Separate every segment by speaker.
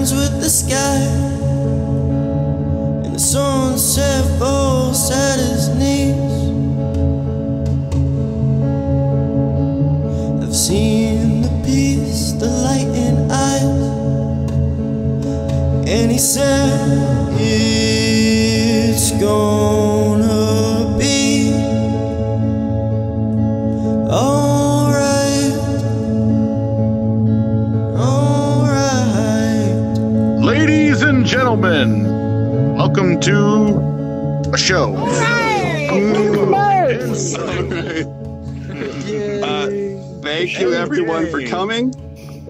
Speaker 1: hands with the sky, and the sunset falls at his knees. I've seen the peace, the light in eyes, and he said it's gonna be alright, alright.
Speaker 2: Ladies and gentlemen, welcome to a show. Thank you everyone for coming.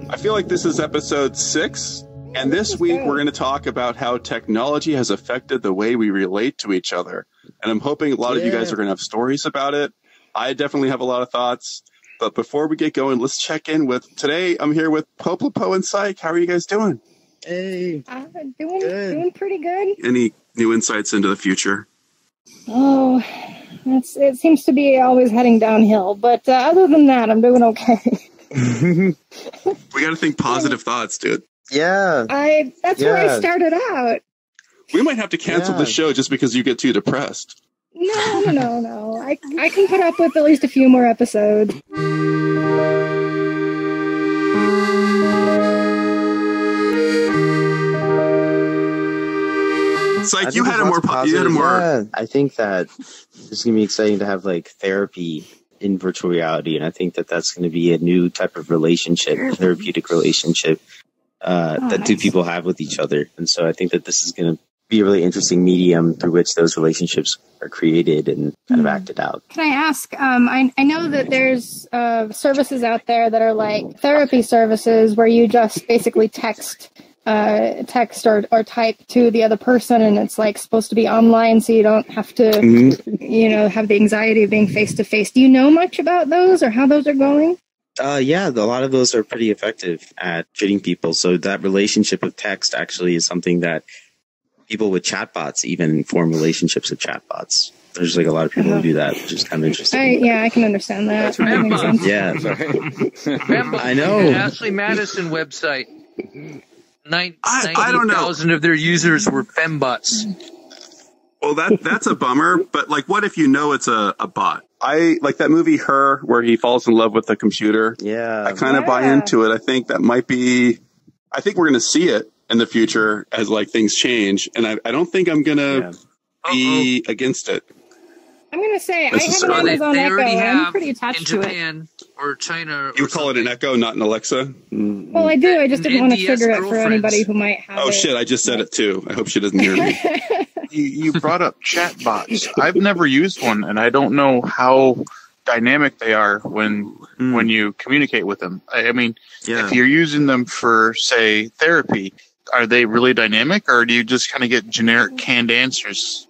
Speaker 2: I feel like this is episode 6, and this week we're going to talk about how technology has affected the way we relate to each other. And I'm hoping a lot of you guys are going to have stories about it. I definitely have a lot of thoughts. But before we get going, let's check in with today. I'm here with Poplopo and Psych. How are you guys doing?
Speaker 3: Hey, doing pretty good.
Speaker 2: Any new insights into the future?
Speaker 3: Oh, it seems to be always heading downhill. But other than that, I'm doing okay.
Speaker 2: We got to think positive thoughts, dude.
Speaker 4: Yeah.
Speaker 3: That's where I started out.
Speaker 2: We might have to cancel the show just because you get too depressed.
Speaker 3: No. I can put up with at least a few more episodes.
Speaker 2: It's like you had a more.
Speaker 4: Yeah, I think that it's going to be exciting to have like therapy in virtual reality, and I think that that's going to be a new type of relationship, therapeutic relationship that two people have with each other. And so I think that this is going to be a really interesting medium through which those relationships are created and kind of acted out.
Speaker 3: Can I ask, I know that there's services out there that are like therapy services where you just basically text or type to the other person, and it's like supposed to be online so you don't have to, have the anxiety of being face to face. Do you know much about those or how those are going?
Speaker 4: Yeah, a lot of those are pretty effective at fitting people. So that relationship of text actually is something that people with chatbots even form relationships with chatbots. There's like a lot of people who do that, which is kind of interesting.
Speaker 3: I can understand that. That makes sense.
Speaker 4: Yeah. I know.
Speaker 5: The Ashley Madison website. 90,000 of their users were fembots.
Speaker 2: Well, that's a bummer. But like, what if you know it's a bot? I like that movie Her, where he falls in love with the computer.
Speaker 4: Yeah,
Speaker 2: I kind of buy into it. I think that might be. I think we're going to see it in the future as like things change, and I don't think I'm going to be against it.
Speaker 3: I'm going to say I have an Amazon Echo. I'm pretty attached to it.
Speaker 5: In Japan or China.
Speaker 2: You would call it an Echo, not an Alexa?
Speaker 3: Well, I do. I just didn't want to trigger it for anybody who might have it.
Speaker 2: Oh, shit. I just said it, too. I hope she doesn't hear me.
Speaker 6: You brought up chatbots. I've never used one, and I don't know how dynamic they are when you communicate with them. I mean, if you're using them for, say, therapy, are they really dynamic, or do you just kind of get generic canned answers?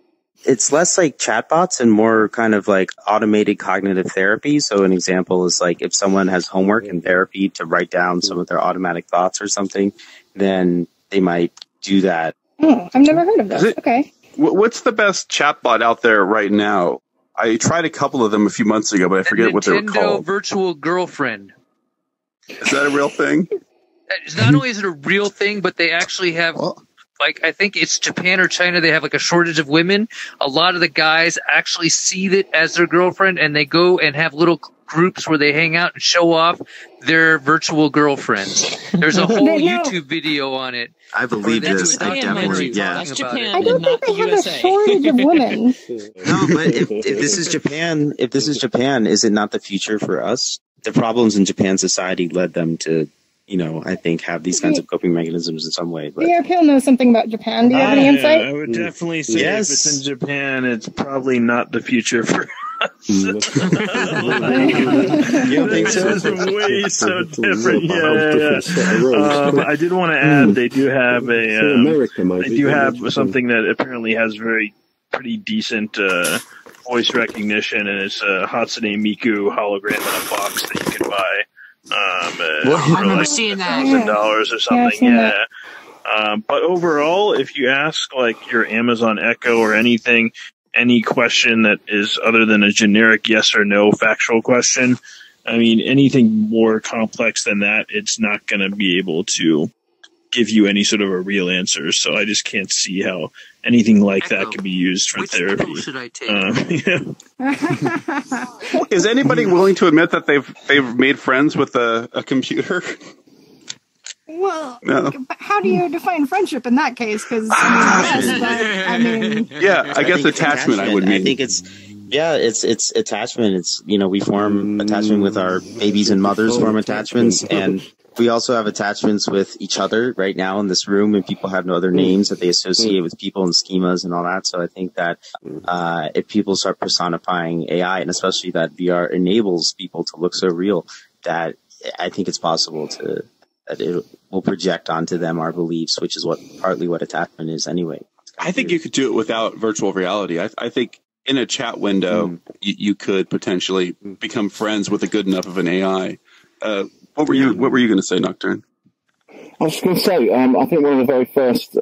Speaker 4: It's less like chatbots and more kind of like automated cognitive therapy. So an example is like if someone has homework in therapy to write down some of their automatic thoughts or something, then they might do that.
Speaker 3: Oh, I've never heard of this. Okay.
Speaker 2: What's the best chatbot out there right now? I tried a couple of them a few months ago, but I forget what they were called.
Speaker 5: Nintendo Virtual Girlfriend.
Speaker 2: Is that a real thing?
Speaker 5: Not only is it a real thing, but they actually have... Like, I think it's Japan or China, they have like a shortage of women. A lot of the guys actually see it as their girlfriend, and they go and have little groups where they hang out and show off their virtual girlfriends. There's a whole YouTube video on it.
Speaker 4: I believe this. I definitely,
Speaker 3: That's Japan. I don't think they have a shortage of women.
Speaker 4: No, but if this is Japan, is it not the future for us? The problems in Japan society led them to, I think have these kinds of coping mechanisms in some way. But
Speaker 3: VRchat knows something about Japan. Do you have any insight?
Speaker 7: I would definitely say if it's in Japan, it's probably not the future for us.
Speaker 4: You don't think so?
Speaker 7: It's way so different. Yeah. I did want to add they do have something that apparently has pretty decent voice recognition, and it's a Hatsune Miku hologram in a box that you can buy.
Speaker 5: I remember seeing that.
Speaker 7: $1,000 or something. But overall, if you ask like your Amazon Echo or anything, any question that is other than a generic yes or no factual question, I mean, anything more complex than that, it's not going to be able to give you any sort of a real answer. So I just can't see how anything like that could be used for therapy.
Speaker 5: Which pill should I take?
Speaker 2: Is anybody willing to admit that they've made friends with a computer?
Speaker 3: Well,
Speaker 2: no.
Speaker 3: How do you define friendship in that case? Because I mean,
Speaker 2: yeah, I guess attachment. I would mean.
Speaker 4: I think it's attachment. It's we form attachment with our babies, and mothers form attachments, and we also have attachments with each other right now in this room, and people have no other names that they associate with people and schemas and all that. So I think that if people start personifying AI, and especially that VR enables people to look so real, that I think it's possible that it will project onto them our beliefs, which is partly what attachment is anyway.
Speaker 2: I think you could do it without virtual reality. I think in a chat window, you could potentially become friends with a good enough of an AI. What were you going to say, Nocturne?
Speaker 8: I was just going to say, I think one of the very first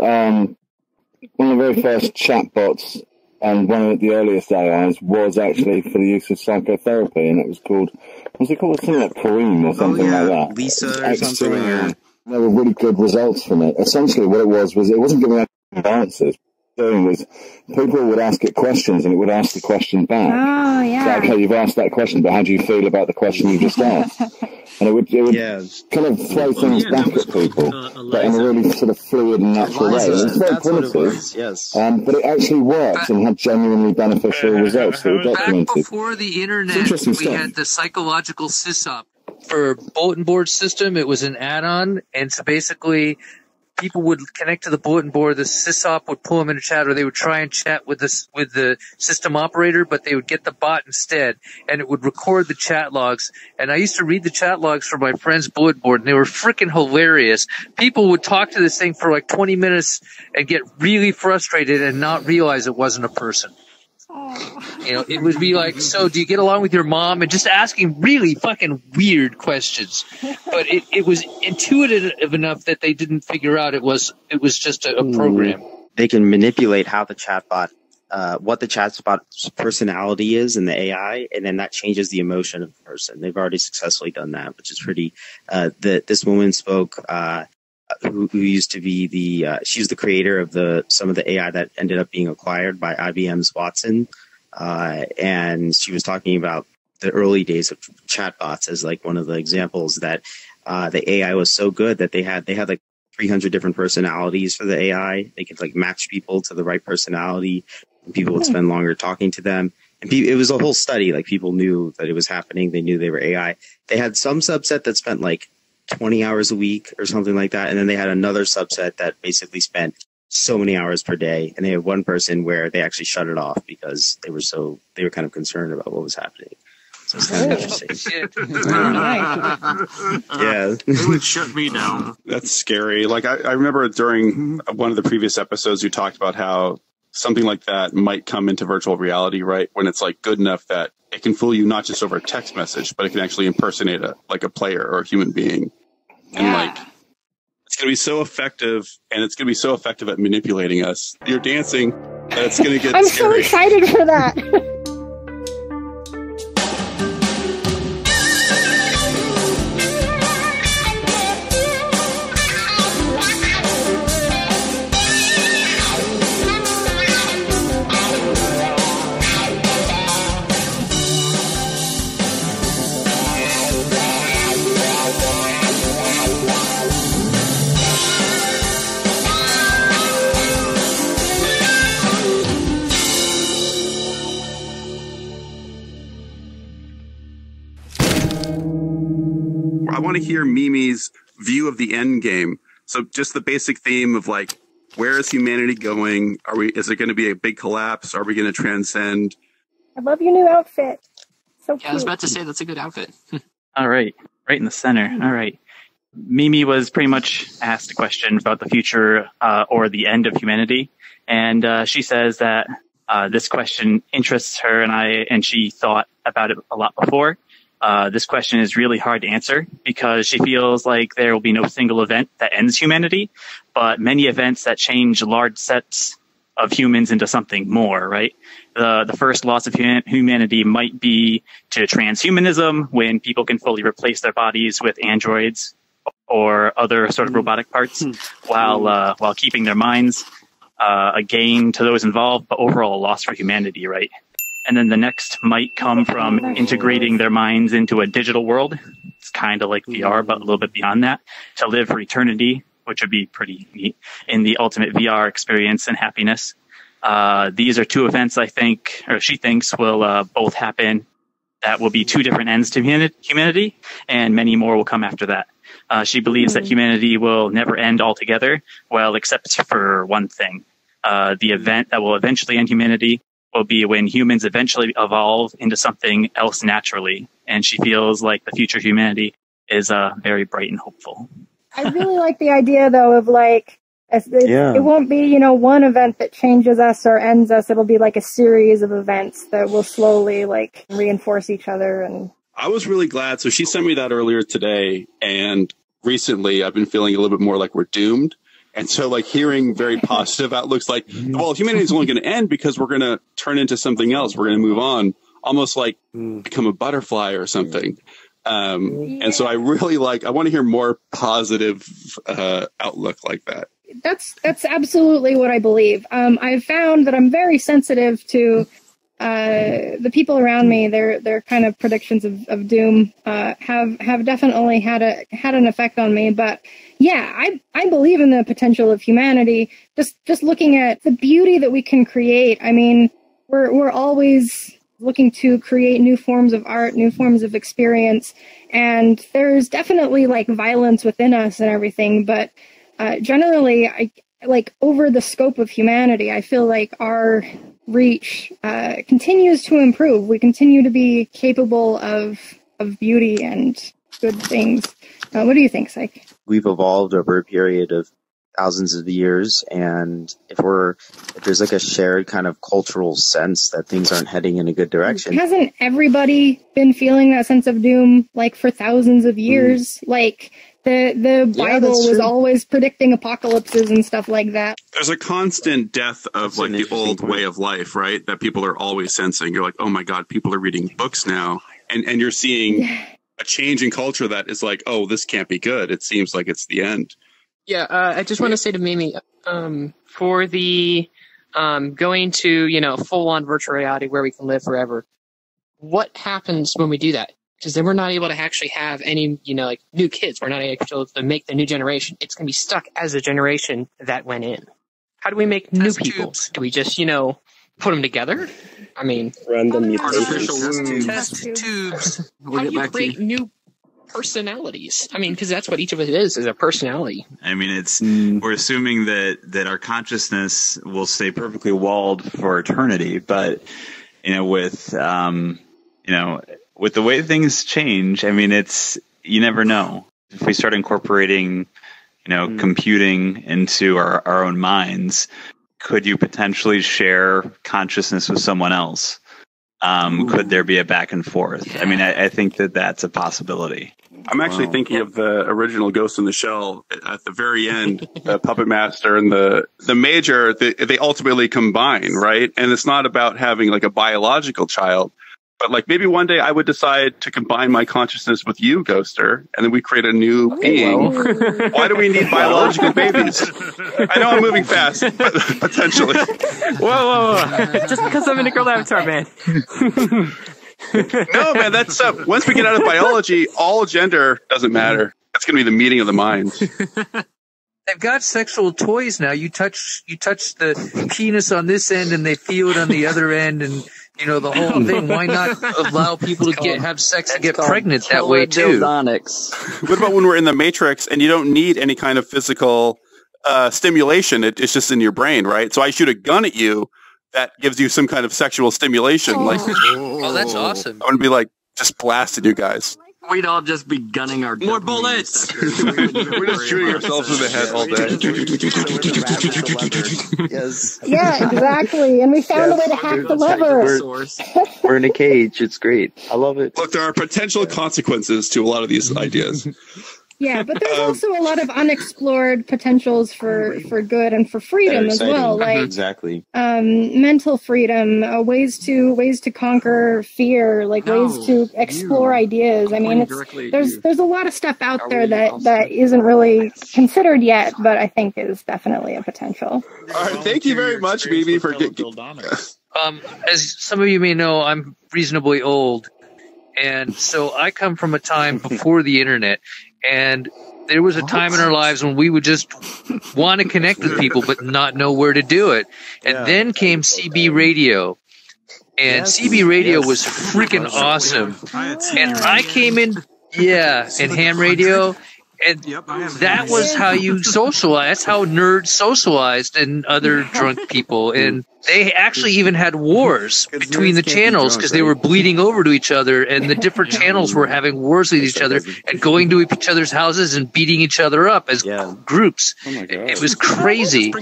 Speaker 8: chatbots and one of the earliest AIs was actually for the use of psychotherapy, and it was called something like Kareem or something like that?
Speaker 4: Lisa or something.
Speaker 8: There were really good results from it. Essentially, what it was it wasn't giving out answers. Doing was people would ask it questions, and it would ask the question back.
Speaker 3: Oh, yeah.
Speaker 8: So, okay, you've asked that question, but how do you feel about the question you just asked? And it would kind of throw things back at people, but in a really sort of fluid and natural way. It's very primitive,
Speaker 4: yes.
Speaker 8: But it actually worked and had genuinely beneficial results that were documented.
Speaker 5: Back before the internet, we had the psychological sysop. For bulletin board system, it was an add-on, and so basically people would connect to the bulletin board, the sysop would pull them in a chat, or they would try and chat with the system operator, but they would get the bot instead, and it would record the chat logs. And I used to read the chat logs from my friend's bulletin board, and they were freaking hilarious. People would talk to this thing for like 20 minutes and get really frustrated and not realize it wasn't a person. It would be like, so do you get along with your mom? And just asking really fucking weird questions. But it was intuitive enough that they didn't figure out it was just a program.
Speaker 4: They can manipulate how the chatbot, what the chatbot's personality is in the AI, and then that changes the emotion of the person. They've already successfully done that, which is pretty. This woman spoke. Who used to be she was the creator of some of the AI that ended up being acquired by IBM's Watson, and she was talking about the early days of chatbots as like one of the examples that the AI was so good that they had like 300 different personalities for the AI. They could like match people to the right personality, and people would spend longer talking to them. And it was a whole study. Like people knew that it was happening. They knew they were AI. They had some subset that spent like 20 hours a week or something like that. And then they had another subset that basically spent so many hours per day. And they had one person where they actually shut it off because they were kind of concerned about what was happening. So it's kind of interesting. Yeah.
Speaker 6: It would shut me down.
Speaker 2: That's scary. Like I remember during one of the previous episodes, you talked about how something like that might come into virtual reality, right? When it's like good enough that it can fool you not just over a text message, but it can actually impersonate a player or a human being. Yeah. And like, it's going to be so effective, and it's going to be so effective at manipulating us. You're dancing, and it's going to get
Speaker 3: I'm
Speaker 2: scary.
Speaker 3: so excited for that.
Speaker 2: I want to hear Mimi's view of the end game. So just the basic theme of like, where is humanity going? Is it going to be a big collapse? Are we going to transcend?
Speaker 3: I love your new outfit. So cute.
Speaker 9: I was about to say that's a good outfit.
Speaker 10: All right. Right in the center. All right. Mimi was pretty much asked a question about the future or the end of humanity. And she says that this question interests her and she thought about it a lot before. This question is really hard to answer because she feels like there will be no single event that ends humanity, but many events that change large sets of humans into something more, right? The first loss of humanity might be to transhumanism, when people can fully replace their bodies with androids, or other sort of robotic parts, while keeping their minds, a gain to those involved, but overall a loss for humanity, right? And then the next might come from integrating their minds into a digital world. It's kind of like VR, but a little bit beyond that, to live for eternity, which would be pretty neat, in the ultimate VR experience and happiness. These are two events I think, or she thinks, will both happen. That will be two different ends to humanity, and many more will come after that. She believes that humanity will never end altogether, well, except for one thing. The event that will eventually end humanity will be when humans eventually evolve into something else naturally. And she feels like the future of humanity is very bright and hopeful.
Speaker 3: I really like the idea, though, of like, it won't be, one event that changes us or ends us. It'll be like a series of events that will slowly like reinforce each other. And
Speaker 2: I was really glad. So she sent me that earlier today. And recently I've been feeling a little bit more like we're doomed. And so, like, hearing very positive outlooks, like, well, humanity is only going to end because we're going to turn into something else. We're going to move on, almost like become a butterfly or something. And so I really I want to hear more positive outlook like that.
Speaker 3: That's absolutely what I believe. I've found that I'm very sensitive to the people around me. Their kind of predictions of doom have definitely had an effect on me. But yeah, I believe in the potential of humanity. Just looking at the beauty that we can create. I mean, we're always looking to create new forms of art, new forms of experience, and there's definitely like violence within us and everything. But generally, I like over the scope of humanity, I feel like our reach continues to improve. We continue to be capable of beauty and good things. What do you think, Psych?
Speaker 4: We've evolved over a period of thousands of years, and if there's like a shared kind of cultural sense that things aren't heading in a good direction.
Speaker 3: Hasn't everybody been feeling that sense of doom like for thousands of years? Like the Bible was always predicting apocalypses and stuff like that.
Speaker 2: There's a constant death of like the old way of life, right? That people are always sensing. You're like, oh my God, people are reading books now. And you're seeing a change in culture that is like, oh, this can't be good. It seems like it's the end.
Speaker 9: Yeah, I just want to say to Mimi, for the going to, full-on virtual reality where we can live forever, what happens when we do that? Because then we're not able to actually have any, like new kids. We're not able to make the new generation. It's going to be stuck as a generation that went in. How do we make new people? Do we just, put them together? I mean,
Speaker 11: random
Speaker 9: artificial test tubes. How do you create new personalities? I mean, because that's what each of us is a personality.
Speaker 12: I mean, we're assuming that our consciousness will stay perfectly walled for eternity, but with the way things change, I mean, you never know. If we start incorporating, computing into our own minds, could you potentially share consciousness with someone else? Could there be a back and forth? I mean, I think that's a possibility.
Speaker 2: I'm actually thinking of the original Ghost in the Shell. At the very end, the Puppet Master and the Major, they ultimately combine, right? And it's not about having like a biological child, but like maybe one day I would decide to combine my consciousness with you, Ghoster, and then we create a new being. Why do we need biological babies? I know I'm moving fast, but potentially.
Speaker 13: Whoa. Just because I'm in a girl avatar, man.
Speaker 2: No, man, that's once we get out of biology, all gender doesn't matter. That's going to be the meeting of the mind.
Speaker 5: They've got sexual toys now. You touch the penis on this end and they feel it on the other end, and the whole thing. Why not allow people to have sex and get pregnant that way too?
Speaker 2: What about when we're in the Matrix and you don't need any kind of physical stimulation? It's just in your brain, right? So I shoot a gun at you. That gives you some kind of sexual stimulation.
Speaker 5: Oh, that's awesome.
Speaker 2: I want to be like, just blasting you guys.
Speaker 11: We'd all just be gunning our
Speaker 12: more bullets.
Speaker 2: We're just shooting ourselves in the head all
Speaker 4: day. Yes.
Speaker 3: Yeah, exactly. And we found a way to hack the lever.
Speaker 4: We're in a cage. It's great. I love it.
Speaker 2: Look, there are potential consequences to a lot of these ideas.
Speaker 3: Yeah, but there's also a lot of unexplored potentials for good and for freedom as well. Like
Speaker 4: exactly,
Speaker 3: mental freedom, ways to conquer fear, like ways to explore ideas. I mean, there's a lot of stuff out there that isn't really considered yet, but I think is definitely a potential.
Speaker 2: All right, thank you very much, Bibi, for getting.
Speaker 5: As some of you may know, I'm reasonably old, and so I come from a time before the internet, and there was a time in our lives when we would just want to connect with people but not know where to do it. And then came CB radio. And CB radio was freaking awesome. And I came in, and ham radio. And that was how you socialize. That's how nerds socialized and other drunk people. And they actually even had wars between the channels because they were bleeding over to each other, and the different channels were having wars with each other and going to each other's houses and beating each other up as groups. It was crazy.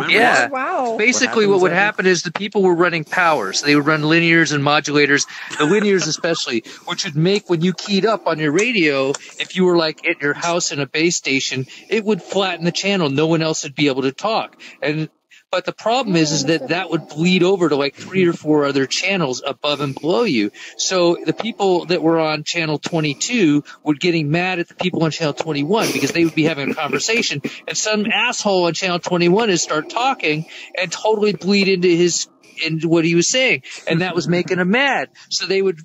Speaker 5: Yeah.
Speaker 3: Wow.
Speaker 5: Basically, what would happen is the people were running power. So they would run linears and modulators, the linears especially, which would make when you keyed up on your radio, if you were like at your house in a base station, it would flatten the channel. No one else would be able to talk. But the problem is that would bleed over to like 3 or 4 other channels above and below you. So the people that were on channel 22 were getting mad at the people on channel 21 because they would be having a conversation, and some asshole on channel 21 would start talking and totally bleed into what he was saying, and that was making them mad. So they would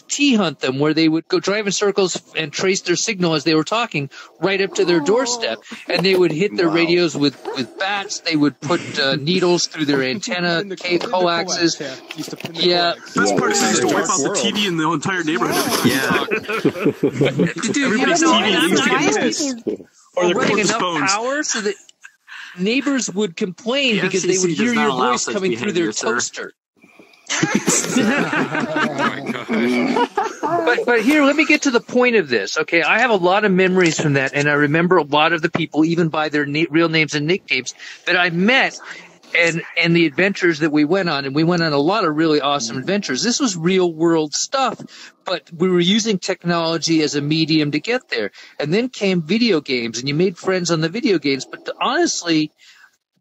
Speaker 5: T-hunt them, where they would go drive in circles and trace their signal as they were talking right up to their doorstep. And they would hit their radios with bats. They would put needles through their antenna coaxes. Yeah.
Speaker 14: Best part is they used to wipe out the TV in the entire neighborhood.
Speaker 5: Dude,
Speaker 14: everybody's TV used to get
Speaker 5: or they're running enough power so that neighbors would complain because they would hear your voice coming through their toaster. But here, let me get to the point of this. Okay, I have a lot of memories from that, and I remember a lot of the people, even by their real names and nicknames, that I met, and the adventures that we went on. And we went on a lot of really awesome adventures. This was real world stuff, but we were using technology as a medium to get there. And then came video games, and you made friends on the video games. But honestly,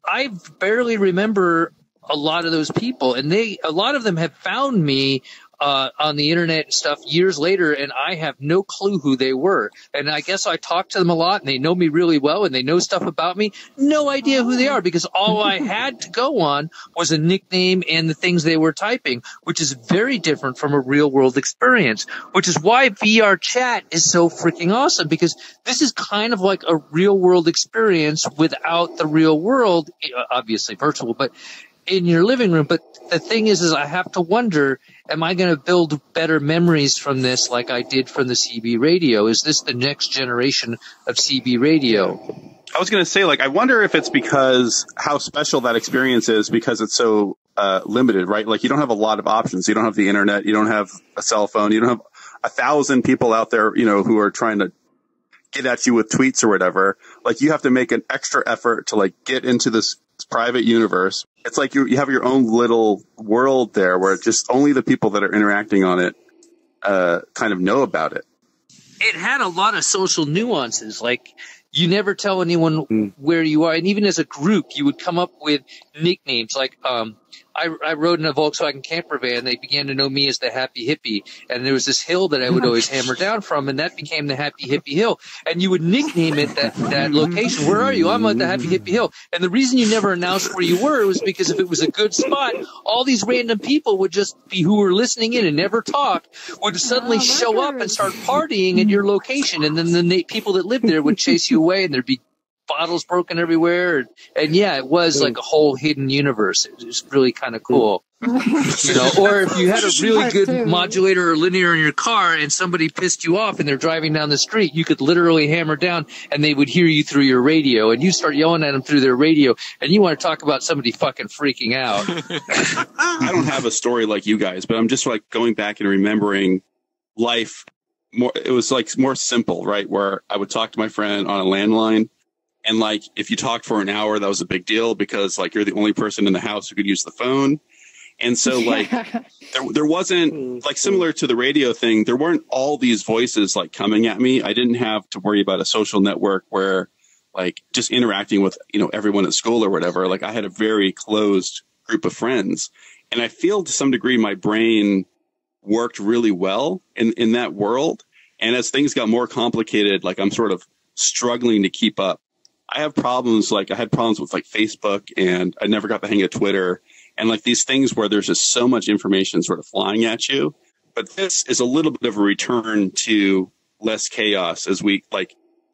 Speaker 5: I barely remember a lot of those people, and a lot of them have found me on the internet and stuff years later, and I have no clue who they were. And I guess I talk to them a lot, and they know me really well, and they know stuff about me. No idea who they are, because all I had to go on was a nickname and the things they were typing, which is very different from a real world experience, which is why VRchat is so freaking awesome, because this is kind of like a real world experience without the real world, obviously virtual, but in your living room. But the thing is I have to wonder, am I going to build better memories from this like I did from the CB radio? Is this the next generation of CB radio?
Speaker 2: I was going to say, like, I wonder if it's because how special that experience is because it's so limited, right? Like, you don't have a lot of options. You don't have the internet. You don't have a cell phone. You don't have 1,000 people out there, who are trying to get at you with tweets or whatever. Like, you have to make an extra effort to, like, get into this private universe. It's like you have your own little world there where just only the people that are interacting on it kind of know about it.
Speaker 5: It had a lot of social nuances. Like, you never tell anyone where you are. And even as a group, you would come up with nicknames. Like, I rode in a Volkswagen camper van. They began to know me as the Happy Hippie. And there was this hill that I would always hammer down from, and that became the Happy Hippie Hill. And you would nickname it that location. Where are you? I'm at the Happy Hippie Hill. And the reason you never announced where you were was because if it was a good spot, all these random people would just be, who were listening in and never talk, would suddenly show up and start partying at your location. And then the people that lived there would chase you away, and there'd be bottles broken everywhere. And yeah, it was like a whole hidden universe. It was really kind of cool. Or if you had a really good modulator or linear in your car and somebody pissed you off and they're driving down the street, you could literally hammer down and they would hear you through your radio, and you start yelling at them through their radio, and you want to talk about somebody fucking freaking out.
Speaker 2: I don't have a story like you guys, but I'm just like going back and remembering life more. It was like more simple, right? Where I would talk to my friend on a landline. And like, if you talked for an hour, that was a big deal because like you're the only person in the house who could use the phone. And so like there wasn't like similar to the radio thing. There weren't all these voices like coming at me. I didn't have to worry about a social network where like just interacting with, everyone at school or whatever. Like I had a very closed group of friends, and I feel to some degree my brain worked really well in that world. And as things got more complicated, like I'm sort of struggling to keep up. I have problems, like I had problems with like Facebook, and I never got the hang of Twitter, and like these things where there's just so much information sort of flying at you. But this is a little bit of a return to less chaos, as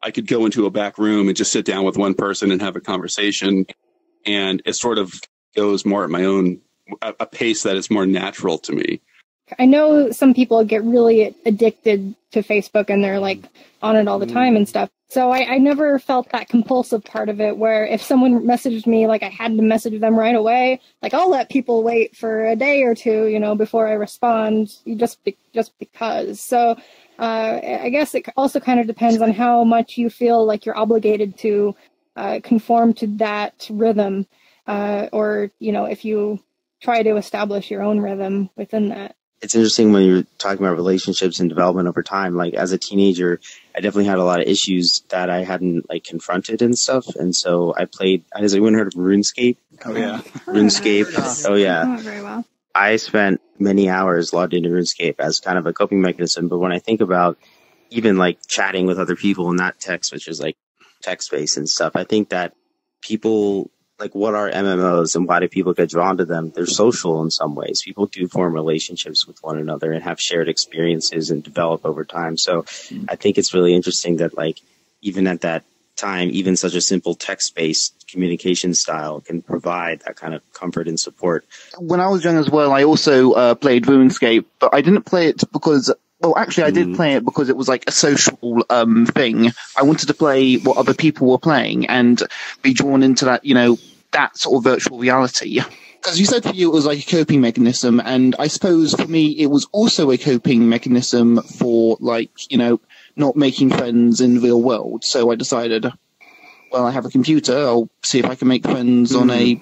Speaker 2: I could go into a back room and just sit down with one person and have a conversation, and it sort of goes more at my own, a pace that is more natural to me.
Speaker 3: I know some people get really addicted to Facebook and they're like on it all the time and stuff. So I never felt that compulsive part of it where if someone messaged me, like I had to message them right away. Like I'll let people wait for a day or two, before I respond, just because. So I guess it also kind of depends on how much you feel like you're obligated to conform to that rhythm, or if you try to establish your own rhythm within that.
Speaker 4: It's interesting when you're talking about relationships and development over time. Like as a teenager, I definitely had a lot of issues that I hadn't like confronted and stuff. And so I played, has anyone heard of RuneScape?
Speaker 6: Oh yeah.
Speaker 4: RuneScape. Oh yeah.
Speaker 3: Oh, very well.
Speaker 4: I spent many hours logged into RuneScape as kind of a coping mechanism. But when I think about even like chatting with other people and not text, which is like text-based and stuff, I think that people, like, what are MMOs and why do people get drawn to them? They're social in some ways. People do form relationships with one another and have shared experiences and develop over time. So I think it's really interesting that, like, even at that time, even such a simple text-based communication style can provide that kind of comfort and support.
Speaker 15: When I was young as well, I also played RuneScape, but I didn't play it because... Well, actually, I did play it because it was like a social thing. I wanted to play what other people were playing and be drawn into that, that sort of virtual reality. Because you said for you it was like a coping mechanism, and I suppose for me it was also a coping mechanism for, like, not making friends in the real world. So I decided, well, I have a computer, I'll see if I can make friends on a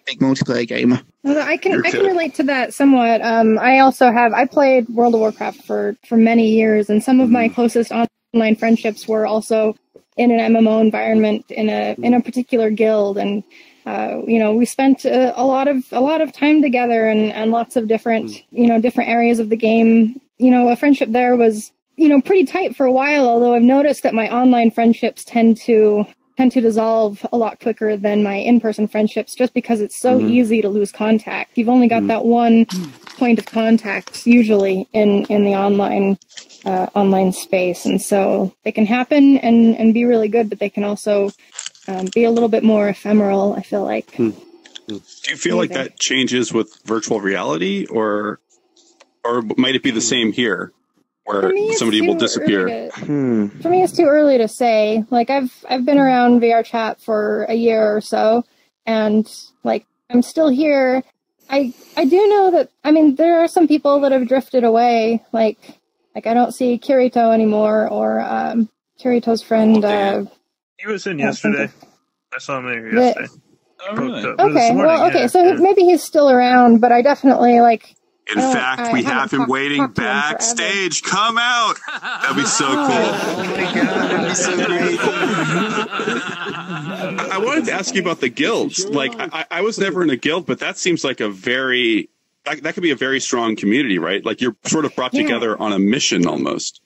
Speaker 15: big multiplayer game.
Speaker 3: I can relate to that somewhat. I played World of Warcraft for many years, and some of my closest online friendships were also in an MMO environment in a particular guild, and we spent a lot of time together and lots of different different areas of the game. A friendship there was pretty tight for a while, although I've noticed that my online friendships tend to dissolve a lot quicker than my in-person friendships, just because it's so easy to lose contact. You've only got that one point of contact usually in the online space, and so they can happen and be really good, but they can also be a little bit more ephemeral, I feel like.
Speaker 2: Do you feel like that changes with virtual reality, or might it be the same here, where somebody will disappear?
Speaker 3: For me, it's too early to say. Like, I've been around VRchat for a year or so, and like I'm still here. I do know that, there are some people that have drifted away. Like I don't see Kirito anymore, or Kirito's friend.
Speaker 7: He was in yesterday. I saw him there yesterday.
Speaker 3: So maybe he's still around, but I definitely like.
Speaker 2: In fact, we have him waiting backstage. Come out! That'd be so cool.
Speaker 4: Oh my god, that'd be so great.
Speaker 2: I wanted to ask you about the guilds. Like, I was never in a guild, but that seems like that could be a very strong community, right? Like, you're sort of brought together on a mission almost.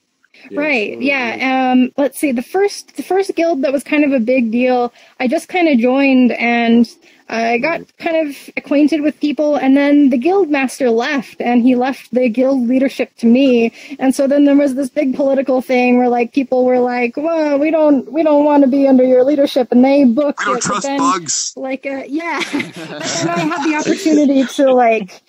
Speaker 3: Right. Yeah. Let's see. The first guild that was kind of a big deal, I just kind of joined, and I got kind of acquainted with people, and then the guild master left, and he left the guild leadership to me. And so then there was this big political thing where like people were like, "Well, we don't want to be under your leadership," and they booked it.
Speaker 2: I don't trust bugs.
Speaker 3: Like, yeah. And I had the opportunity to like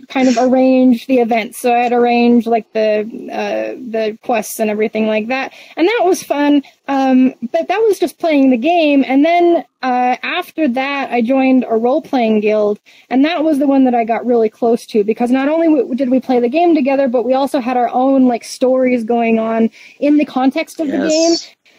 Speaker 3: kind of arrange the events. So I had arranged like the quests and everything like that. And that was fun. But that was just playing the game. And then after that, I joined a role-playing guild. And that was the one that I got really close to, because not only did we play the game together, but we also had our own like stories going on in the context of the game.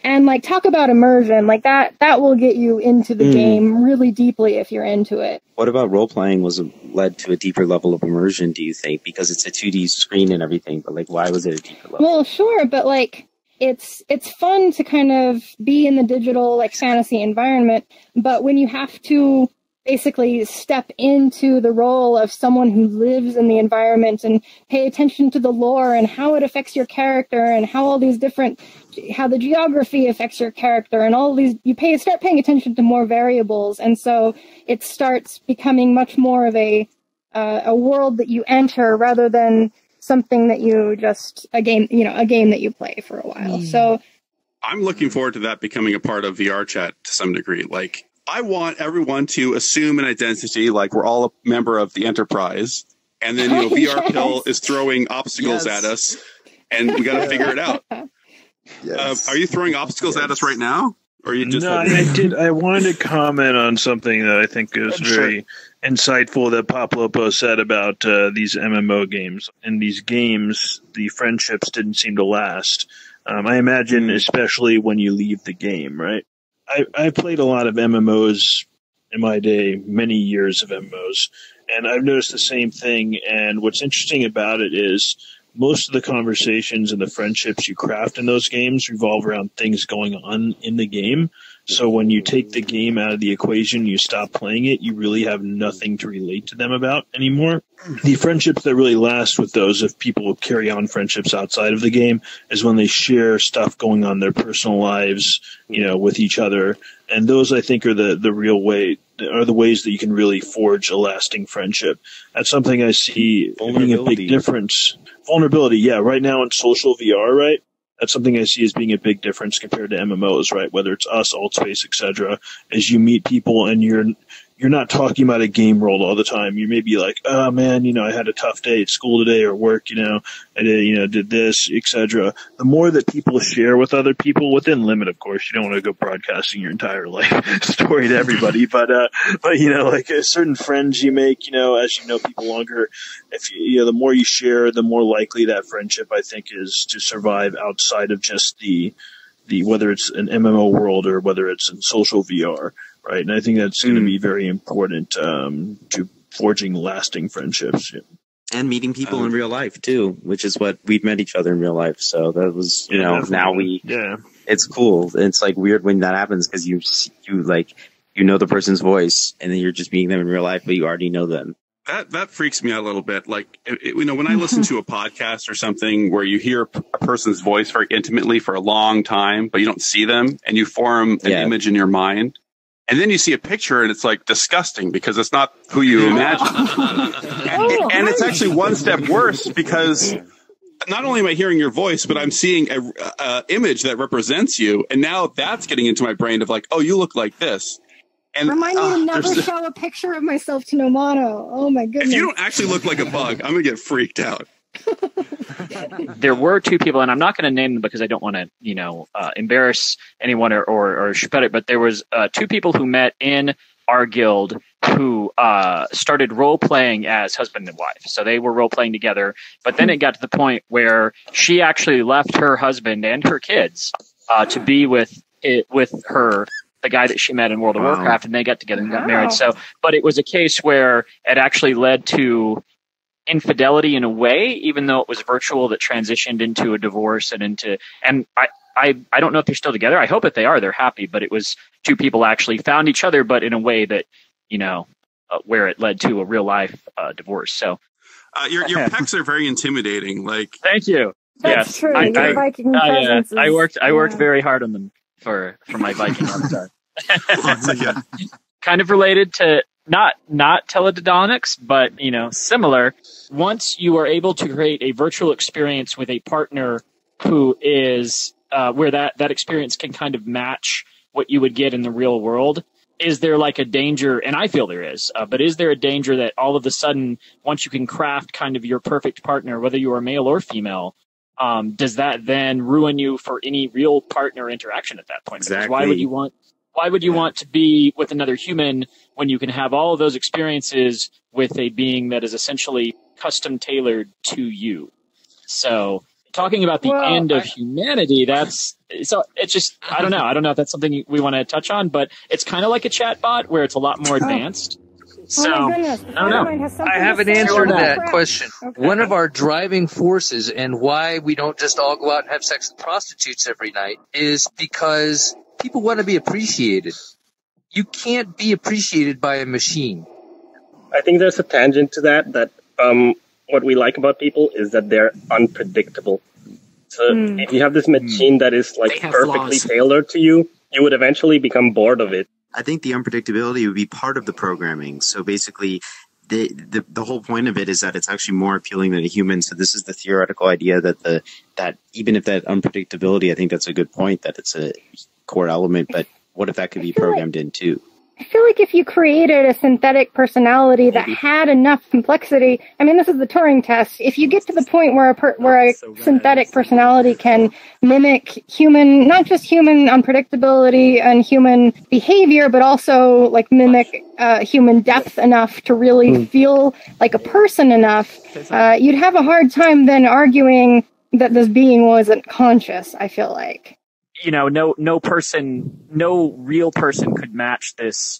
Speaker 3: And like, talk about immersion, like that will get you into the game really deeply if you're into it.
Speaker 4: What about role playing led to a deeper level of immersion, do you think? Because it's a 2D screen and everything, but like, why was it a deeper level?
Speaker 3: Well, sure, but like, it's fun to kind of be in the digital like fantasy environment, but when you have to basically step into the role of someone who lives in the environment and pay attention to the lore and how it affects your character and how the geography affects your character and all these, start paying attention to more variables, and so it starts becoming much more of a world that you enter rather than something that you a game that you play for a while. So
Speaker 2: I'm looking forward to that becoming a part of VRchat to some degree. Like, I want everyone to assume an identity, like we're all a member of the Enterprise, and then VR Pill is throwing obstacles at us, and we got to figure it out. Are you throwing obstacles at us right now, or you just?
Speaker 7: No, I wanted to comment on something that I think is very insightful that Poplopo said about these MMO games. In these games, the friendships didn't seem to last. I imagine, especially when you leave the game, right? I played a lot of MMOs in my day, many years of MMOs, and I've noticed the same thing. And what's interesting about it is most of the conversations and the friendships you craft in those games revolve around things going on in the game. So when you take the game out of the equation, you stop playing it, you really have nothing to relate to them about anymore. The friendships that really last with those, if people carry on friendships outside of the game, is when they share stuff going on in their personal lives, with each other. And those, I think, are the real way, are the ways that you can really forge a lasting friendship. That's something I see being a big difference. Vulnerability, yeah. Right now in social VR, right? That's something I see as being a big difference compared to MMOs, right? Whether it's us, Altspace, etc. As you meet people and you're not talking about a game world all the time. You may be like, oh man, I had a tough day at school today or work, I did this, etc. The more that people share with other people, within limit, of course, you don't want to go broadcasting your entire life story to everybody, but like certain friends you make, as you know people longer, if the more you share, the more likely that friendship, I think, is to survive outside of just the whether it's an MMO world or whether it's in social VR. Right, and I think that's going to be very important to forging lasting friendships.
Speaker 4: And meeting people in real life, too, which is what we've met each other in real life. So that was, it's cool. It's like weird when that happens because you know the person's voice and then you're just meeting them in real life, but you already know them.
Speaker 2: That freaks me out a little bit. Like, when I listen to a podcast or something where you hear a person's voice very intimately for a long time, but you don't see them and you form an image in your mind. And then you see a picture and it's like disgusting because it's not who you imagine. and it's actually one step worse because not only am I hearing your voice, but I'm seeing a image that represents you. And now that's getting into my brain of like, oh, you look like this. And
Speaker 3: remind me to never show a picture of myself to Nomono. Oh my goodness.
Speaker 2: If you don't actually look like a bug, I'm going to get freaked out.
Speaker 13: There were two people, and I'm not going to name them because I don't want to, embarrass anyone or shut it. But there was two people who met in our guild who started role playing as husband and wife. So they were role playing together. But then it got to the point where she actually left her husband and her kids to be with her. The guy that she met in World of Warcraft, and they got together and got married. So, but it was a case where it actually led to infidelity in a way, even though it was virtual, that transitioned into a divorce and I don't know if they're still together. I hope that they are. They're happy, but it was two people actually found each other, but in a way that, where it led to a real life divorce. So,
Speaker 2: your pecs are very intimidating. Like,
Speaker 13: thank you.
Speaker 3: That's true. Your Viking presence
Speaker 13: I worked very hard on them for my Viking avatar. Kind of related to not teledildonics, but similar. Once you are able to create a virtual experience with a partner who is where that experience can kind of match what you would get in the real world, is there like a danger? And I feel there is, but is there a danger that all of a sudden, once you can craft kind of your perfect partner, whether you are male or female, does that then ruin you for any real partner interaction at that point?
Speaker 4: Exactly.
Speaker 13: Because why would you want to be with another human when you can have all of those experiences with a being that is essentially custom tailored to you? So talking about the end of humanity, that's so it's just I don't know if that's something we want to touch on, but it's kind of like a chatbot where it's a lot more advanced. So I don't know.
Speaker 5: I have an answer to that question. Okay. One of our driving forces and why we don't just all go out and have sex with prostitutes every night is because people want to be appreciated. You can't be appreciated by a machine.
Speaker 16: I think there's a tangent to that what we like about people is that they're unpredictable. So if you have this machine that is like perfectly tailored to you, you would eventually become bored of it.
Speaker 4: I think the unpredictability would be part of the programming. So basically, the whole point of it is that it's actually more appealing than a human. So this is the theoretical idea that that even if that unpredictability, I think that's a good point, that it's a core element. But what if that could be programmed in too?
Speaker 3: I feel like if you created a synthetic personality that had enough complexity, I mean, this is the Turing test. If you get to the point where a synthetic personality can mimic human, not just human unpredictability and human behavior, but also like mimic human depth enough to really feel like a person enough, you'd have a hard time then arguing that this being wasn't conscious, I feel like.
Speaker 13: You know, no real person could match this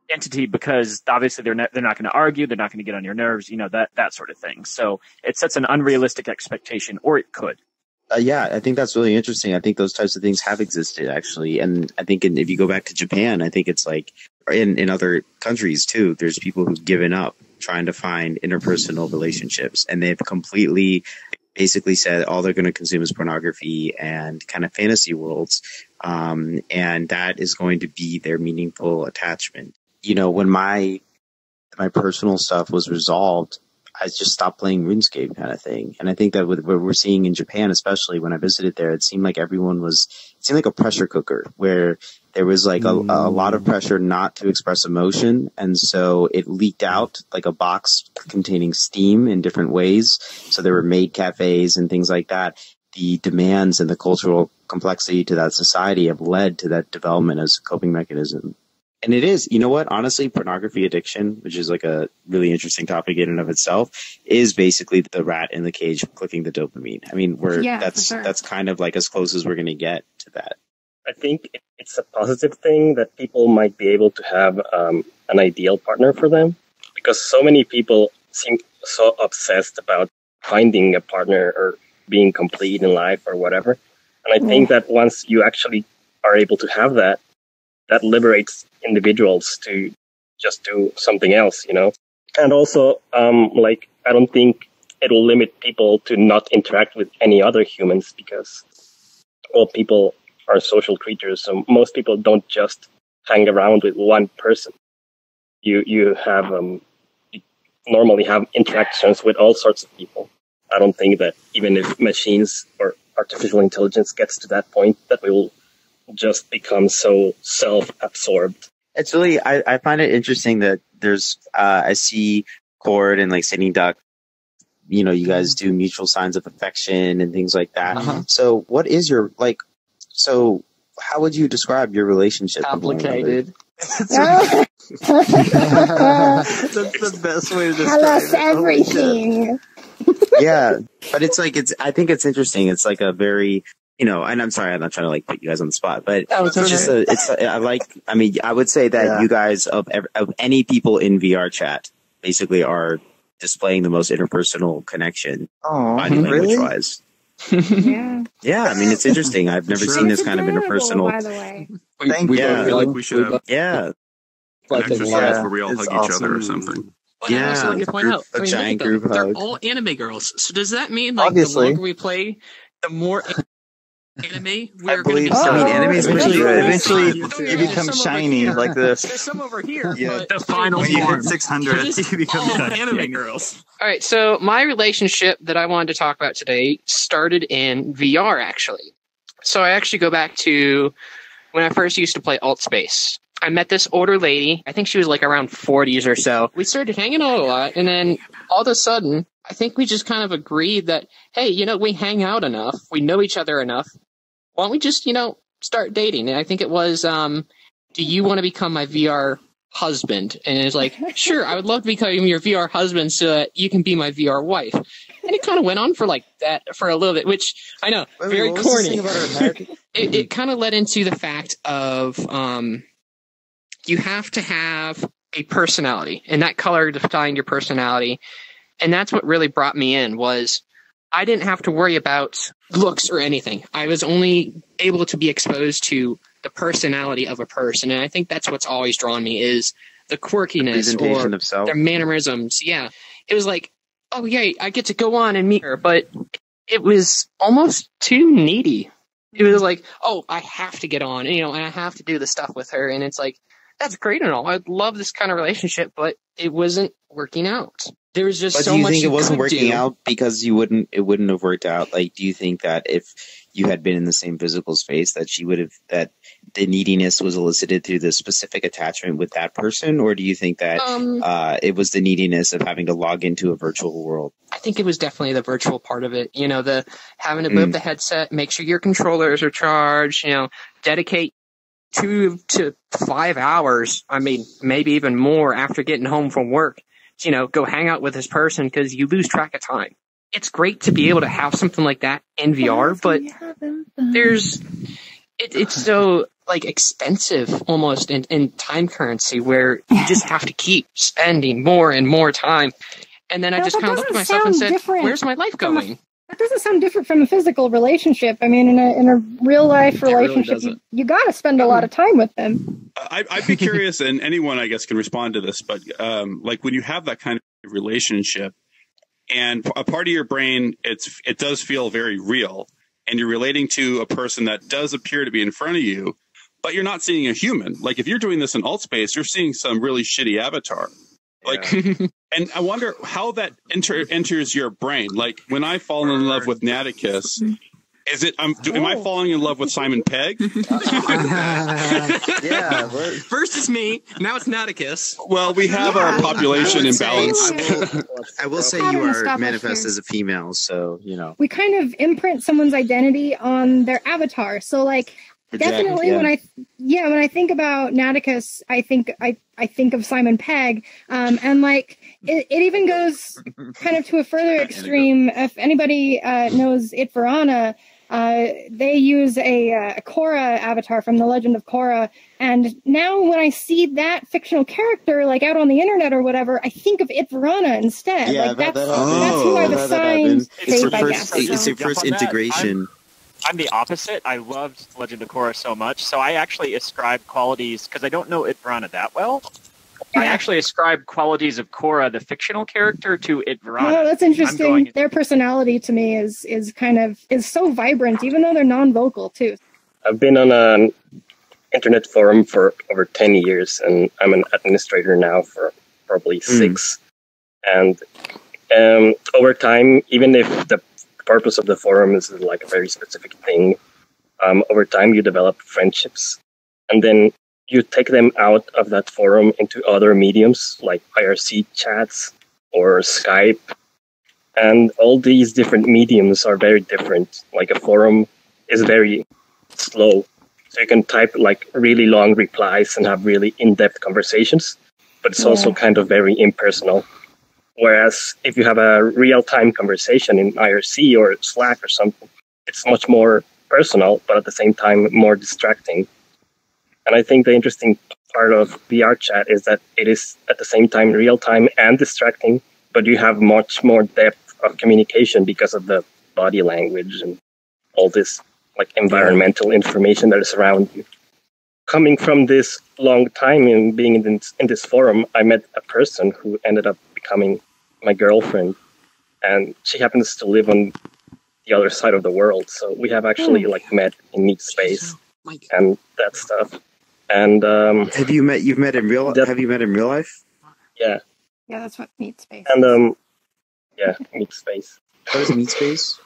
Speaker 13: entity because obviously they're not going to argue, they're not going to get on your nerves, you know, that sort of thing. So it sets an unrealistic expectation, or it could.
Speaker 4: Yeah, I think that's really interesting. I think those types of things have existed actually, and I think if you go back to Japan, I think it's like in other countries too. There's people who've given up trying to find interpersonal relationships, and they've completely basically said all they're going to consume is pornography and kind of fantasy worlds. And that is going to be their meaningful attachment. You know, when my personal stuff was resolved, I just stopped playing RuneScape kind of thing. And I think that with what we're seeing in Japan, especially when I visited there, it seemed like it seemed like a pressure cooker where there was like a lot of pressure not to express emotion. And so it leaked out like a box containing steam in different ways. So there were maid cafes and things like that. The demands and the cultural complexity to that society have led to that development as a coping mechanism. And it is, you know what, honestly, pornography addiction, which is like a really interesting topic in and of itself, is basically the rat in the cage clicking the dopamine. I mean, that's kind of like as close as we're going to get to that.
Speaker 16: I think it's a positive thing that people might be able to have an ideal partner for them, because so many people seem so obsessed about finding a partner or being complete in life or whatever. And I think that once you actually are able to have that liberates individuals to just do something else, you know. And also, I don't think it'll limit people to not interact with any other humans because, well, people are social creatures, so most people don't just hang around with one person. You have you normally have interactions with all sorts of people. I don't think that even if machines or artificial intelligence gets to that point, that we will just become so self-absorbed.
Speaker 4: It's really, I find it interesting that there's, I see Cord and like Sydney Duck, you know, you guys do mutual signs of affection and things like that. Uh-huh. So what is your, so how would you describe your relationship?
Speaker 9: Complicated.
Speaker 4: That's the best way to describe
Speaker 3: Tell us everything.
Speaker 4: Yeah, but I think it's interesting. It's like a very, you know, and I'm sorry, I'm not trying to put you guys on the spot, but I would say that you guys of any people in VRchat basically are displaying the most interpersonal connection body language wise.
Speaker 3: Yeah.
Speaker 4: Yeah, I mean, it's interesting. I've never seen this kind of interpersonal.
Speaker 3: By the way.
Speaker 14: We feel like we should have
Speaker 4: an
Speaker 14: exercise where we all hug each other or something.
Speaker 9: But I also like to point out,
Speaker 4: a giant group
Speaker 9: they're
Speaker 4: hug.
Speaker 9: all anime girls. So does that mean the longer we play, the more anime we're going to be?
Speaker 4: Anime is
Speaker 15: eventually you become shiny like this.
Speaker 9: There's some over here.
Speaker 14: Yeah,
Speaker 9: but
Speaker 14: the final
Speaker 12: when you
Speaker 14: form.
Speaker 12: hit 600, you become
Speaker 14: anime girls.
Speaker 9: All right, so my relationship that I wanted to talk about today started in VR, actually. So I actually go back to when I first used to play Alt Space. I met this older lady. I think she was around 40s or so. We started hanging out a lot, and then all of a sudden, I think we just kind of agreed that, hey, we hang out enough. We know each other enough. Why don't we just, start dating? And I think it was, do you want to become my VR husband? And it was like, sure, I would love to become your VR husband so that you can be my VR wife. And it kind of went on for like that for a little bit, which I know, very corny. It kind of led into the fact of you have to have a personality, and that color defined your personality. And that's what really brought me in, was I didn't have to worry about looks or anything. I was only able to be exposed to the personality of a person. And I think that's what's always drawn me, is the quirkiness or their mannerisms. Yeah. It was like, oh, yeah, I get to go on and meet her. But it was almost too needy. It was like, oh, I have to get on, and I have to do the stuff with her. And it's like, that's great and all. I love this kind of relationship, but it wasn't working out. There was just so much.
Speaker 4: Do you think it wasn't working out because it wouldn't have worked out? Like, do you think that if you had been in the same physical space, that that the neediness was elicited through the specific attachment with that person, or do you think that it was the neediness of having to log into a virtual world?
Speaker 9: I think it was definitely the virtual part of it. The having to boot up the headset, make sure your controllers are charged. Dedicate 2 to 5 hours. I mean, maybe even more after getting home from work. Go hang out with this person, because you lose track of time. It's great to be able to have something like that in VR, but it's so like expensive almost in time currency, where you just have to keep spending more and more time. And then I just kind of looked at myself and said, where's my life going?
Speaker 3: That doesn't sound different from a physical relationship. I mean, in a real life relationship,
Speaker 2: really
Speaker 3: you got to spend a lot of time with them.
Speaker 2: I'd be curious, and anyone I guess can respond to this, but like when you have that kind of relationship, and a part of your brain, it does feel very real, and you're relating to a person that does appear to be in front of you, but you're not seeing a human. Like if you're doing this in alt space, you're seeing some really shitty avatar. Like, and I wonder how that enters your brain. Like when I fall in love with Naticus, am I falling in love with Simon Pegg?
Speaker 17: Yeah. First it's me, now it's Naticus.
Speaker 2: Well, we have a population imbalance.
Speaker 4: I will say you are manifest as a female, so
Speaker 3: we kind of imprint someone's identity on their avatar. So like. Definitely, when I think about Naticus, I think of Simon Pegg, and like it even goes kind of to a further extreme. If anybody knows It Verana, they use a Korra avatar from The Legend of Korra, and now when I see that fictional character like out on the internet or whatever, I think of It Verana instead.
Speaker 4: Yeah,
Speaker 3: like that's who I've assigned.
Speaker 4: It's your first integration.
Speaker 13: I'm the opposite. I loved Legend of Korra so much, so I actually ascribe qualities, because I don't know It Verana that well. I actually ascribe qualities of Korra, the fictional character, to It Verana.
Speaker 3: Oh, that's interesting. Their personality to me is so vibrant, even though they're non-vocal too.
Speaker 16: I've been on an internet forum for over 10 years, and I'm an administrator now for probably 6. And over time, even if the purpose of the forum is like a very specific thing, over time you develop friendships, and then you take them out of that forum into other mediums like IRC chats or Skype, and all these different mediums are very different. Like a forum is very slow, so you can type like really long replies and have really in-depth conversations, but it's also kind of very impersonal. Whereas if you have a real-time conversation in IRC or Slack or something, it's much more personal, but at the same time more distracting. And I think the interesting part of VRchat is that it is at the same time real-time and distracting, but you have much more depth of communication because of the body language and all this like environmental information that is around you. Coming from this long time in being in this forum, I met a person who ended up becoming my girlfriend, and she happens to live on the other side of the world. So we have actually like met in Meet Space and that stuff. And
Speaker 4: have you met in real life?
Speaker 16: Yeah.
Speaker 3: Yeah, that's what Meet Space.
Speaker 16: And Meet Space.
Speaker 4: What is Meet Space?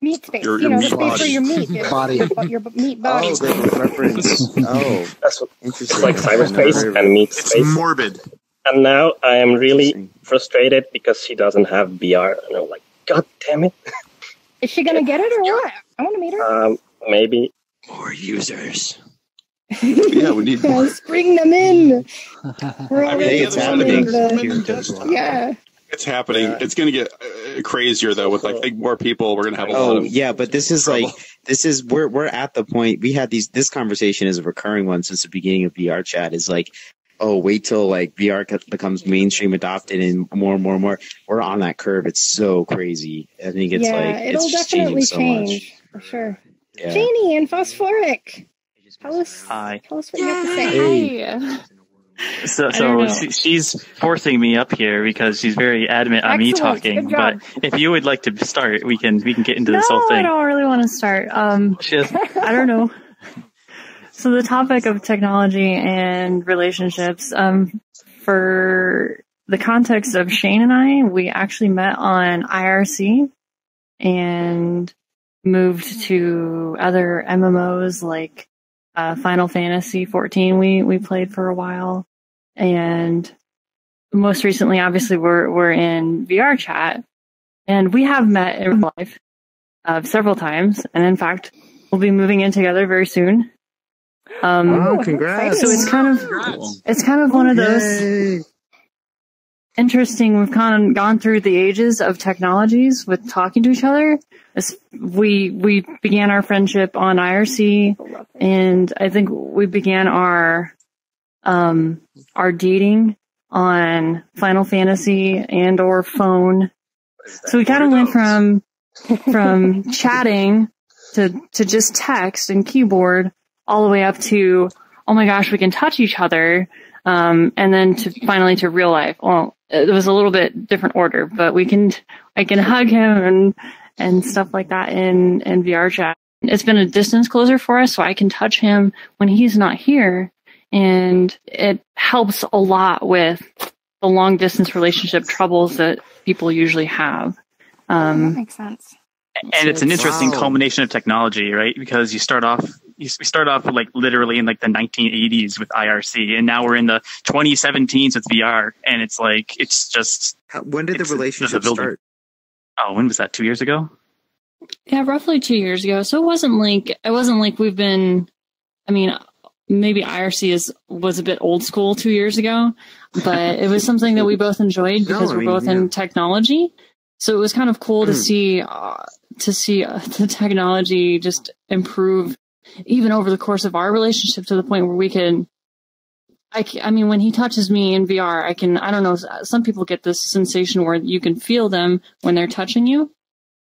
Speaker 3: Meat space.
Speaker 2: Your
Speaker 3: the
Speaker 2: meat
Speaker 3: space
Speaker 2: body.
Speaker 3: for your meat.
Speaker 15: Body.
Speaker 3: Your meat body.
Speaker 4: Oh, the reference. Oh,
Speaker 16: that's what
Speaker 4: interesting.
Speaker 16: It's like cyberspace and Meet Space.
Speaker 14: It's morbid.
Speaker 16: And now I am really frustrated because she doesn't have VR. And I'm like, God damn it.
Speaker 3: Is she going to get it or what? I want to meet her.
Speaker 16: Maybe.
Speaker 11: More users.
Speaker 2: Yeah, we need more.
Speaker 3: Let's bring them in.
Speaker 2: I mean,
Speaker 4: it's happening.
Speaker 3: Yeah.
Speaker 2: It's happening. It's going to get. crazier though. With like, I think more people, we're gonna have a lot of.
Speaker 4: Yeah, but this is
Speaker 2: trouble.
Speaker 4: like we're at the point. We had this conversation is a recurring one since the beginning of VRchat. Is like, oh, wait till like VR becomes mainstream adopted and more. We're on that curve. It's so crazy. I think it's
Speaker 3: it'll definitely change for sure.
Speaker 4: Yeah.
Speaker 3: Janie and Phosphoric, tell us what you have to say.
Speaker 10: Hey. So she's forcing me up here because she's very adamant on me talking. But if you would like to start, we can get into this whole thing.
Speaker 18: I don't really want to start. I don't know. So the topic of technology and relationships, for the context of Shane and I, we actually met on IRC and moved to other MMOs like Final Fantasy 14 we played for a while, and most recently obviously we're in VRchat, and we have met in real life several times, and in fact we'll be moving in together very soon.
Speaker 4: Congrats.
Speaker 18: So it's kind of one of those interesting. We've kind of gone through the ages of technologies with talking to each other. We began our friendship on IRC, and I think we began our dating on Final Fantasy and or phone. So we kind of went from chatting to just text and keyboard all the way up to, oh my gosh, we can touch each other, and then finally to real life. Well, it was a little bit different order, but I can hug him and stuff like that in VRchat. It's been a distance closer for us, so I can touch him when he's not here, and it helps a lot with the long distance relationship troubles that people usually have.
Speaker 3: That makes sense.
Speaker 10: And it's an interesting culmination of technology, right? Because we start off like literally in like the 1980s with IRC, and now we're in the 2017s with VR, and it's like
Speaker 4: when did the relationship start?
Speaker 10: Oh, when was that? 2 years ago?
Speaker 18: Yeah, roughly 2 years ago. So it wasn't like we've been. I mean, maybe IRC was a bit old school 2 years ago, but it was something that we both enjoyed because we're both in technology. So it was kind of cool to see the technology just improve even over the course of our relationship to the point where we can. I mean, when he touches me in VR, I don't know, some people get this sensation where you can feel them when they're touching you,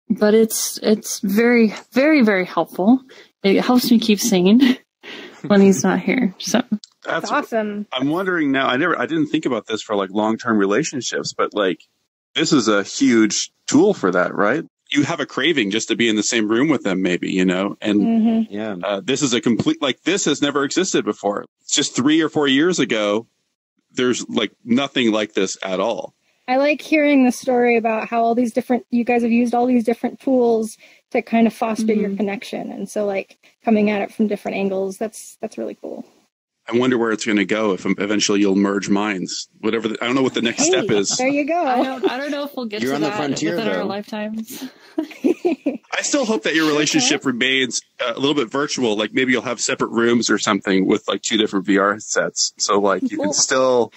Speaker 18: but it's very, very, very helpful. It helps me keep sane when he's not here. So
Speaker 3: that's awesome.
Speaker 2: I'm wondering now, I didn't think about this for like long-term relationships, but like this is a huge tool for that, right? You have a craving just to be in the same room with them, maybe, and this is a complete, like, this has never existed before. It's just 3 or 4 years ago. There's like nothing like this at all.
Speaker 3: I like hearing the story about how you guys have used all these different tools to kind of foster your connection. And so like coming at it from different angles, that's really cool.
Speaker 2: I wonder where it's going to go if eventually you'll merge minds. I don't know what the next step is.
Speaker 3: There you go.
Speaker 18: I don't know if we'll get to that
Speaker 4: frontier,
Speaker 18: within our lifetimes.
Speaker 2: I still hope that your relationship remains a little bit virtual. Like maybe you'll have separate rooms or something with like 2 different VR sets. So like you can still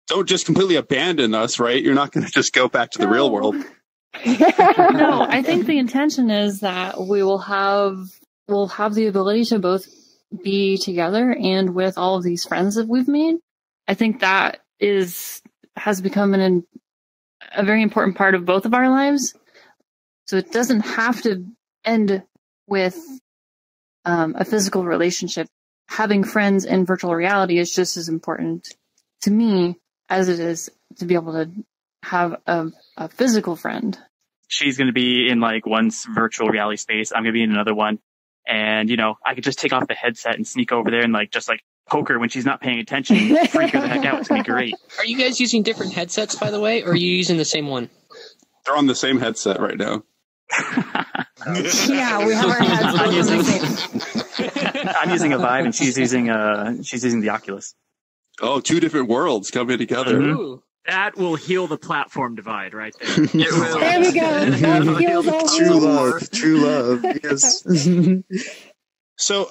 Speaker 2: don't just completely abandon us, right? You're not going to just go back to the real world.
Speaker 18: No, I think the intention is that we'll have the ability to both be together and with all of these friends that we've made. I think that has become a very important part of both of our lives. So it doesn't have to end with a physical relationship. Having friends in virtual reality is just as important to me as it is to be able to have a physical friend.
Speaker 10: She's going to be in like one virtual reality space. I'm going to be in another one. And, I could just take off the headset and sneak over there and just poke her when she's not paying attention. Freak her the heck out. It's going to be great.
Speaker 9: Are you guys using different headsets, by the way, or are you using the same one?
Speaker 2: They're on the same headset right now.
Speaker 18: Yeah, we have our headsets.
Speaker 10: I'm using a Vive and she's using the Oculus.
Speaker 2: Oh, 2 different worlds coming together.
Speaker 13: Ooh. That will heal the platform divide right there. It will.
Speaker 3: There we go. That heals all
Speaker 4: True love. Yes.
Speaker 2: So,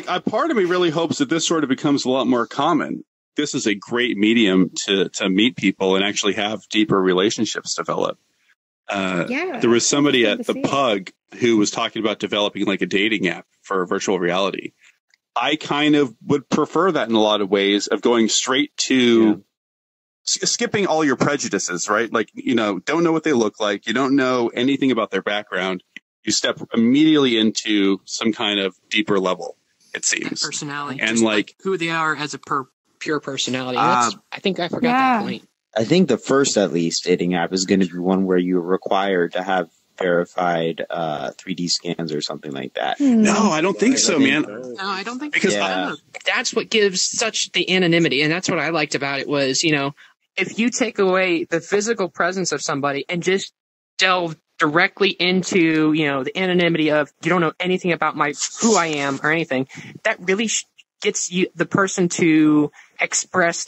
Speaker 2: a part of me really hopes that this sort of becomes a lot more common. This is a great medium to meet people and actually have deeper relationships develop. there was somebody at the Pug who was talking about developing like a dating app for virtual reality. I kind of would prefer that in a lot of ways, of going straight to skipping all your prejudices, right? Like, don't know what they look like. You don't know anything about their background. You step immediately into some kind of deeper level, it seems.
Speaker 17: Personality.
Speaker 2: And
Speaker 17: just
Speaker 2: like
Speaker 17: who they are as a pure personality. I think I forgot that point.
Speaker 4: I think the first, at least, dating app is going to be one where you're required to have verified 3D scans or something like that.
Speaker 2: No, I don't think so, man.
Speaker 17: No, I don't think
Speaker 2: because
Speaker 13: that's what gives such the anonymity, and that's what I liked about it was, if you take away the physical presence of somebody and just delve directly into, the anonymity of you don't know anything about who I am or anything, that really gets the person to express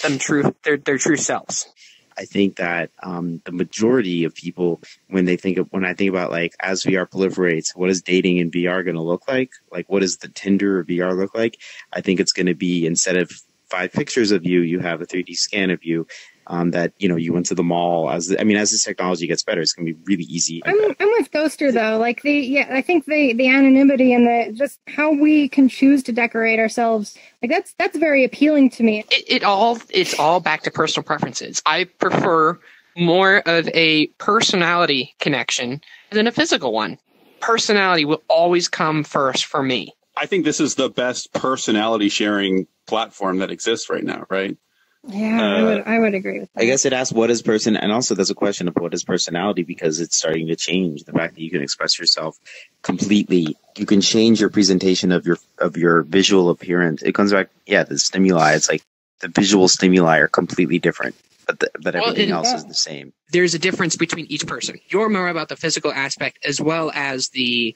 Speaker 13: their true selves.
Speaker 4: I think that the majority of people, when I think about like as VR proliferates, what is dating in VR going to look like? Like, what does the Tinder of VR look like? I think it's going to be, instead of 5 pictures of you, you have a 3D scan of you. That you went to the mall. As this technology gets better, it's going to be really easy.
Speaker 3: I'm with Ghoster though. Like I think the anonymity and the just how we can choose to decorate ourselves. Like that's very appealing to me.
Speaker 13: It's all back to personal preferences. I prefer more of a personality connection than a physical one. Personality will always come first for me.
Speaker 2: I think this is the best personality sharing platform that exists right now, right?
Speaker 3: Yeah, I would agree with that.
Speaker 4: I guess it asks what is person, and also there's a question of what is personality, because it's starting to change. The fact that you can express yourself completely, you can change your presentation of your visual appearance. It comes back, the stimuli. It's like the visual stimuli are completely different, but everything else is the same.
Speaker 13: There's a difference between each person. You're more about the physical aspect as well as the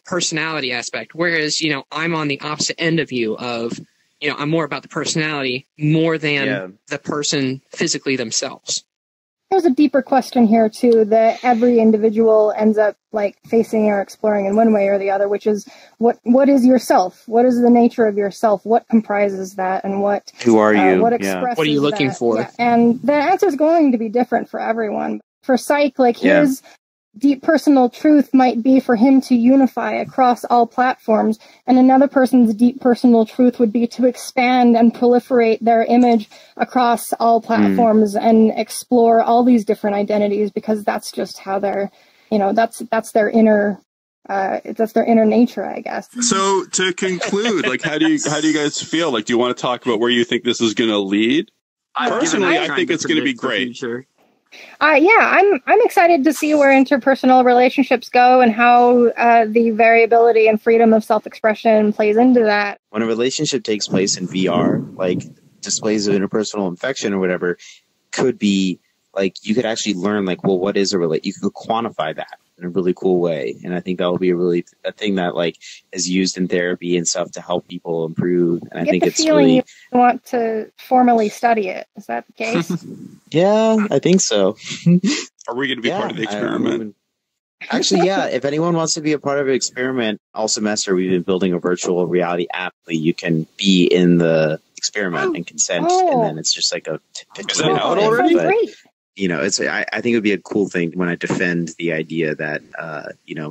Speaker 13: personality aspect, whereas I'm on the opposite end of you of. I'm more about the personality more than the person physically themselves.
Speaker 3: There's a deeper question here, too, that every individual ends up like facing or exploring in one way or the other, which is what is yourself? What is the nature of yourself? What comprises that? And
Speaker 4: who are you?
Speaker 3: What expresses
Speaker 13: What are you looking for?
Speaker 3: Yeah. And the answer is going to be different for everyone. For Psych, like his deep personal truth might be for him to unify across all platforms, and another person's deep personal truth would be to expand and proliferate their image across all platforms and explore all these different identities, because that's just how they're, that's their inner nature, I guess.
Speaker 2: So to conclude, like, how do you guys feel? Like, do you want to talk about where you think this is going to lead? Personally, I think it's going to be great.
Speaker 3: I'm excited to see where interpersonal relationships go and how the variability and freedom of self-expression plays into that.
Speaker 4: When a relationship takes place in VR, like displays of interpersonal affection or whatever, could be like you could actually learn like, well, what is a relate? You could quantify that in a really cool way, and I think that will be a thing that like is used in therapy and stuff to help people improve. And I think it's really
Speaker 3: you want to formally study it. Is that the case?
Speaker 4: Yeah, I think so.
Speaker 2: Are we going to be part of the experiment?
Speaker 4: Actually, yeah. If anyone wants to be a part of an experiment, all semester we've been building a virtual reality app that you can be in the experiment and consent, and then it's just like a.
Speaker 2: Is that out already?
Speaker 3: Great.
Speaker 4: I think it would be a cool thing when I defend the idea that,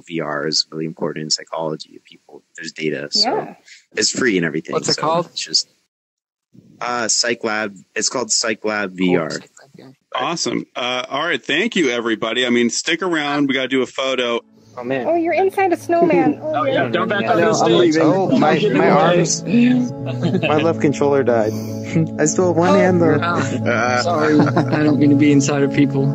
Speaker 4: VR is really important in psychology of people. There's data, so it's free and everything.
Speaker 13: What's it called?
Speaker 4: It's just Psych Lab. It's called Psych Lab VR.
Speaker 2: Awesome. All right. Thank you, everybody. I mean, stick around. We got to do a photo.
Speaker 3: Oh, man. Oh, you're inside a snowman.
Speaker 17: Oh, yeah. Don't back up the stage.
Speaker 4: Oh, my arms. My left controller died. I still have one hand, though.
Speaker 17: Sorry. I don't mean to be inside of people.